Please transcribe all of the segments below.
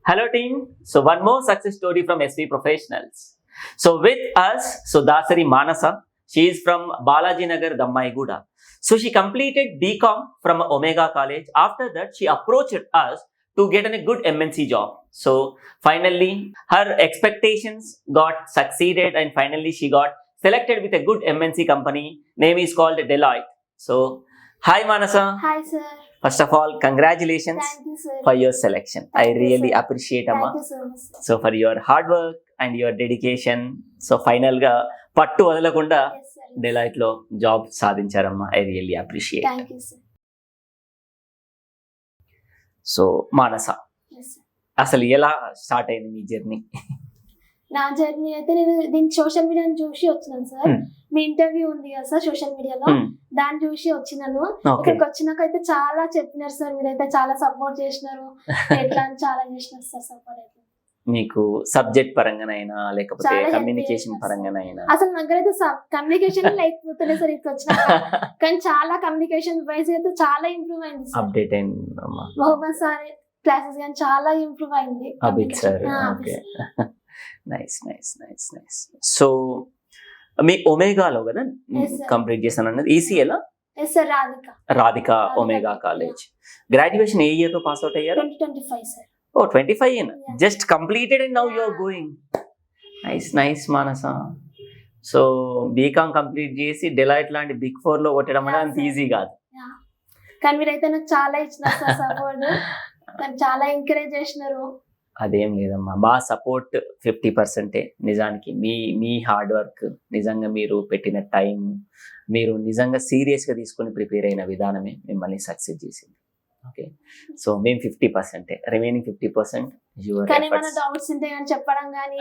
Hello team. So one more success story from SV Professionals. So with us, Dasari Manasa. She is from Balaji Nagar, Dammaiguda. So she completed BCom from Omega College. After that, she approached us to get a good MNC job. So finally, her expectations got succeeded and finally she got selected with a good MNC company. Name is called Deloitte. So, hi Manasa. Hi sir. First of all, congratulations Thank you sir. for your selection. Thank I you, really sir. appreciate Amma. Thank you so much. Sir. So for your hard work and your dedication. So final ga పట్టు వదలకుండా Yes sir. Deloitte లో job సాధించారమ్మా. I really appreciate. Thank you sir. So Manasa, Yes sir. అసలు ఎలా start అయింది మీ journey? నా journey అయితే నేను దీన్ని సోషల్ మీడియాని చూసి వచ్చినాను సార్. మీ ఇంటర్వ్యూ ఉంది కదా సార్ సోషల్ మీడియాలో, దాన్ని చూసి వచ్చినాను. ఇక్కడికి వచ్చినాక అయితే చాలా చెప్పినారు సార్, మీరైతే చాలా సపోర్ట్ చేసినారు, ఎట్లా అని చాలా చేసినారు సార్ సపోర్ట్ అయితే. మీకు సబ్జెక్ట్ పరంగానైనా లేకపోతే చాలా help కమ్యూనికేషన్ చేసినారు పరంగానైనా? అసలు నా దగ్గర అయితే కమ్యూనికేషన్ లేకపోతే సార్ ఇక్కడికి వచ్చినాక, కానీ చాలా కమ్యూనికేషన్ వైజ్ అయితే చాలా ఇంప్రూవ్ అయింది సార్. అప్డేట్ అయింది అమ్మా. మొహమ్మద్ సార్ క్లాసెస్ కానీ చాలా ఇంప్రూవ్ అయింది. Abid sir. Okay, nice nice nice nice. So మీ ఒమేగాలో కదా Yes, sir. కంప్లీట్ చేశాను అన్నది. ఈసీఏలా? Yes sir. Radhika Omega college. Graduation ఏ ఇయర్ లో పాస్ అవుట్ అయ్యారు? 2025 sir. Oh 25 Yeah. Just completed and now you are Yeah. Going. Nice nice Manasa. So BCom complete చేసి డెలాయిట్ లాంటి బిగ్ 4 లో కొట్టడం అనేది Yeah, అంత sir. ఈజీ కాదు. కానీ మీరైతే నాకు చాలా ఇచ్చినారు సార్ సపోర్ట్, కానీ చాలా ఎంకరేజ్ చేసినారు. అదేం లేదమ్మా, మా సపోర్ట్ 50%. నిజానికి మీ హార్డ్ వర్క్, నిజంగా మీరు పెట్టిన టైం, మీరు నిజంగా సీరియస్గా తీసుకొని ప్రిపేర్ అయిన విధానమే మిమ్మల్ని సక్సెస్ చేసింది. ఓకే, సో మేము 50%, రిమైనింగ్ 50% యువర్ కానీ మన ఎఫర్ట్స్. డౌట్స్ ఉంటే కానీ చెప్పడం కానీ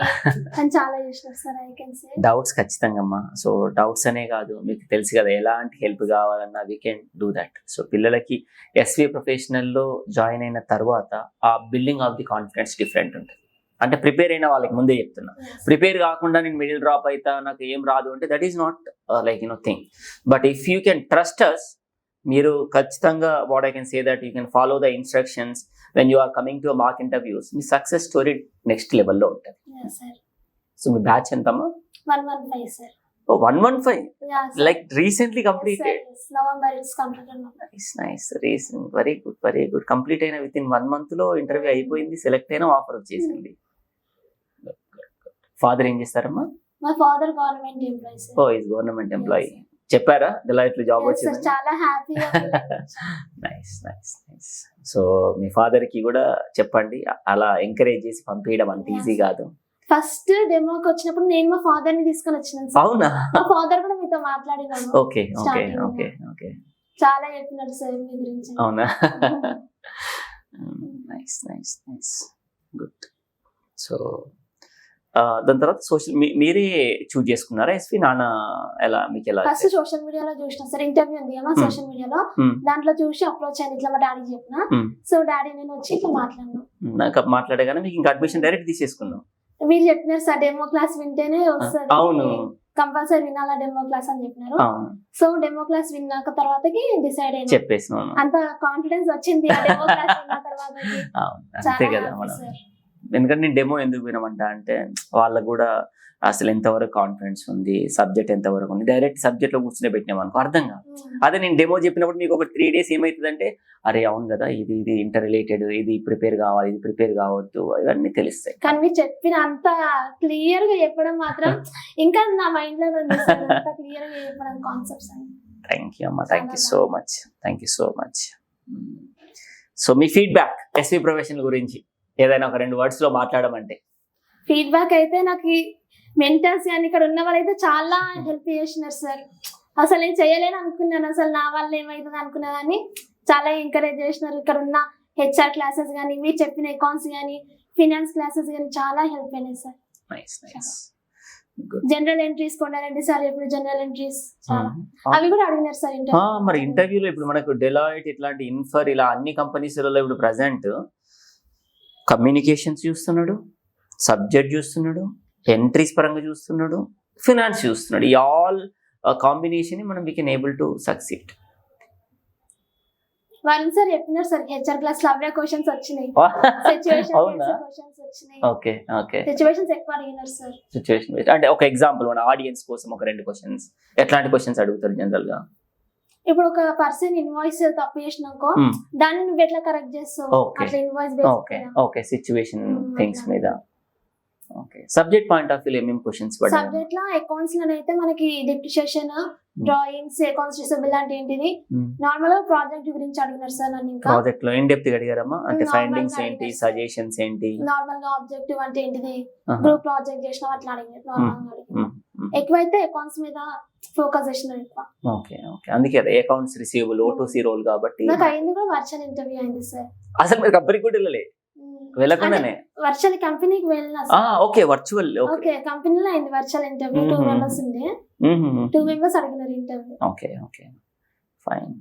చాలా చేసినారు sir. I can say doubts ఖచ్చితంగా అమ్మా. సో డౌట్స్ అనే కాదు, మీకు తెలుసు కదా ఎలాంటి హెల్ప్ కావాలన్నా we can do that. So పిల్లలకి ఎస్వి ప్రొఫెషనల్లో జాయిన్ అయిన తర్వాత ఆ building of the confidence different ఉంటుంది. అంటే ప్రిపేర్ అయిన వాళ్ళకి ముందే చెప్తున్నా, ప్రిపేర్ కాకుండా నేను మిడిల్ డ్రాప్ అవుతా నాకు ఏం రాదు అంటే that is not like thing. But if you can trust us, మీరు ఖచ్చితంగా what I can say that you can follow the instructions when you are coming to mock interviews. మీ సక్సెస్ స్టోరీ నెక్స్ట్ లెవెల్లో ఉంటుంది. Sir. So మీ batch ఎంతమ్మా? 115 sir. 115 like recently completed. November it's completed. Nice nice. Recent, very good very good. Complete అయిన within 1 month లో interview అయిపోయింది, select అయినా offer వచ్చేసింది. ఫాదర్ ఏం చేస్తారమ్మా? మా father government employee sir. Oh is government employee. చెప్పారా డెలాయిట్ లో జాబ్ Yes, sir. వచ్చింది? చాలా హ్యాపీగా నైస్ నైస్ నైస్. సో మీ ఫాదర్ కి కూడా చెప్పండి, అలా ఎంకరేజ్ చేసి పంపించడం అంత ఈజీ కాదు. ఫస్ట్ డెమోకి వచ్చినప్పుడు నేను మా ఫాదర్ ని తీసుకొని వచ్చినాను సార్. అవునా? మా ఫాదర్ కూడా మీతో మాట్లాడినాను. ఓకే ఓకే Starting లో. Okay okay. చాలా చెప్పినాడు సార్ మీ గురించి. అవునా? Nice nice nice, good. So దాని తర్వాత సోషల్ మీరే చూజ్ చేసుకున్నారా ఎస్వి? నాన్న ఎలా మీకు ఎలా? ఫస్ట్ సోషల్ మీడియాలో చూసిన సార్, ఇంటర్వ్యూ ఉంది కదా సోషల్ మీడియాలో, దాంట్లో చూసి అప్రోచ్ అయ్యింది. ఇట్లా మా డాడీకి చెప్పిన, సో డాడీ నేను వచ్చి ఇట్లా మాట్లాడినా. నాకు మాట్లాడగానే మీకు ఇంకా అడ్మిషన్ డైరెక్ట్ తీసేసుకున్నాం. మీరు చెప్పినారు సార్ డెమో క్లాస్ వింటేనే వస్తుంది, అవును కంపల్సరీ వినాలా డెమో క్లాస్ అని చెప్పినారు. అవును సో డెమో క్లాస్ విన్నాక తర్వాతకి డిసైడ్ అయినా, చెప్పేసినాను. అంత కాన్ఫిడెన్స్ వచ్చింది ఆ డెమో క్లాస్ విన్న తర్వాతకి. అవును అంతే కదా మనం. ఎందుకంటే నేను డెమో ఎందుకు వినమంట అంటే వాళ్ళకు కూడా అసలు ఎంతవరకు కాన్ఫిడెన్స్ ఉంది, సబ్జెక్ట్ ఎంతవరకు ఉంది, డైరెక్ట్ సబ్జెక్ట్ లో కూర్చుని పెట్టినాం అనుకో అర్థం కాదు. అదే నేను డెమో చెప్పినప్పుడు మీకు ఒక 3 days ఏమవుతుందంటే అరే అవును కదా ఇది ఇది ఇంటర్ రిలేటెడ్, ఇది ప్రిపేర్ కావాలి, ఇది ప్రిపేర్ కావద్దు, ఇవన్నీ తెలుస్తాయి. కానీ మీరు చెప్పిన అంత క్లియర్ గా చెప్పడం మాత్రం ఇంకా నా మైండ్ లో ఉంది సార్, అంత క్లియర్ గా చెప్పడం కాన్సెప్ట్స్ అని. థ్యాంక్ యూ అమ్మా, thank you so much, thank you so much. So మీ ఫీడ్బ్యాక్ ఎస్వి ప్రొఫెషనల్ గురించి ఏదైనా ఒక 2 words లో మాట్లాడమంటే? ఫీడ్బ్యాక్ అయితే నాకు మెంటర్స్ కానీ ఇక్కడ ఉన్న వాళ్ళైతే చాలా హెల్ప్ చేసినారు సార్. అసలు నేను చేయలేను అనుకున్నాను, అసలు నా వల్ల ఏమైతుంది అనుకున్నా కానీ చాలా ఎంకరేజ్ చేసినారు. ఇక్కడ ఉన్న హెచ్ఆర్ క్లాసెస్ కానీ, మీరు చెప్పిన అకౌంట్స్ కానీ, ఫినాన్స్ క్లాసెస్ కానీ చాలా హెల్ప్ అయినాయి sir. Nice nice. General entries Kondareddy sir ఎప్పుడు జనరల్ ఎంట్రీస్ చాలా అవి కూడా అడిగినారు సార్ మరి ఇంటర్వ్యూలో. ఇప్పుడు మనకు డెలాయిట్ ఇట్లాంటి ఇన్ఫర్ ఇలా అన్ని కంపెనీస్లలో ఇప్పుడు ప్రజెంట్ కమ్యూనికేషన్స్ చూస్తున్నాడు, సబ్జెక్ట్ చూస్తున్నాడు, ఎంట్రీస్ పరంగా చూస్తున్నాడు, ఫినాన్స్ చూస్తున్నాడు. ఈ ఆల్ కాంబినేషన్ మనం we can able to succeed. Varun sir చెప్పినారు సార్ హెచ్ఆర్ క్లాస్ లో అవే క్వశ్చన్స్ వచ్చినాయి. సిచ్యువేషన్ అవునా? క్వశ్చన్స్ వచ్చినాయి. Okay okay. సిచ్యువేషన్స్ ఎక్కువ అడిగినారు సార్. సిచ్యువేషన్ అంటే ఒక ఎగ్జాంపుల్ మన ఆడియన్స్ కోసం ఒక 2 క్వశ్చన్స్ ఎట్లాంటి క్వశ్చన్స్ అడుగుతారు జనరల్ గా? ఇప్పుడు ఒక పర్సన్ ఇన్వాయిస్ తప్పు చేసినాకో దాన్ని నువ్వు ఎట్లా కరెక్ట్ చేస్తావు, Okay. అట్లా invoice okay okay. Situation things మీద. Okay. Subject point of view ఏమేమి క్వశ్చన్స్ పడ్డాయి? సబ్జెక్ట్ లో అకౌంట్స్ లోనైతే మనకి డిప్రిషియేషన్, డ్రాయింగ్స్, అకౌంట్స్ రిసీవబుల్ అంటే ఏంటిది, నార్మల్ గా ప్రాజెక్ట్ గురించి అడిగినారు సార్ నన్ను. ఇంకా ప్రాజెక్ట్ లో ఇన్ డెప్త్ గా అడిగారమ్మా? అంటే Normal ఫైండింగ్స్ గా ఏంటి, అడిగారు. సజెషన్స్ ఏంటి? నార్మల్ గా ఆబ్జెక్టివ్ అంటే ఏంటిది, ఆహా. గ్రూప్ ప్రాజెక్ట్ చేసినాం అట్లా అడిగినారు. నార్మల్ గా అడిగినారు. ఎక్కువైతే అకౌంట్స్ మీద ఫోకస్ చేసినారు ఎక్కువ. Okay okay. అందుకే అదే అకౌంట్స్ రిసీవబుల్ O2C రోల్ కాబట్టి. నాకు అయింది కూడా వర్చువల్ ఇంటర్వ్యూ అయింది సార్. అసలు మీరు కంపెనీకి కూడా వెళ్ళలే? వెళ్ళకుండానే? వర్చువల్ కంపెనీకి వెళ్ళినా ఆ ఓకే. వర్చువల్. ఓకే ఓకే కంపెనీలో అయింది వర్చువల్ ఇంటర్వ్యూ. 2 మెంబర్స్ ఉండే, 2 మెంబర్స్ అడిగినారు interview. Okay okay fine.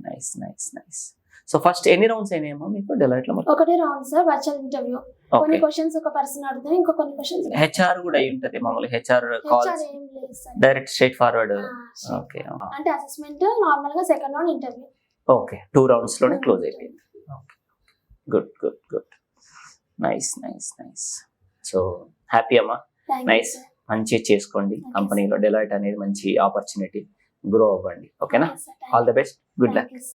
Nice nice nice. So first ఎన్ని రౌండ్స్ అయినాయమ్మా మీకు డెలాయిట్ లో? ఒకటే రౌండ్ సార్ వర్చువల్ ఇంటర్వ్యూ. కొన్ని ఓకే. క్వశ్చన్స్ ఒక పర్సన్ అడుగుతారు, ఇంకో కొన్ని క్వశ్చన్స్ హెచ్ఆర్ కూడా అయి ఉంటది మామూలుగా? హెచ్ఆర్ కాల్స్ ఏం లేదు sir, direct straight forward? Okay అంటే అసెస్మెంట్ నార్మల్ గా second round interview. Okay. 2 rounds లోనే క్లోజ్ అయిపోయింది. Okay good good good. Nice nice nice. So happy అమ్మా. Nice. మంచిగా చేసుకోండి కంపెనీలో. డెలాయిట్ అనేది మంచి ఆపర్చునిటీ. గ్రో అవ్వండి. ఓకేనా? All the best. Good luck.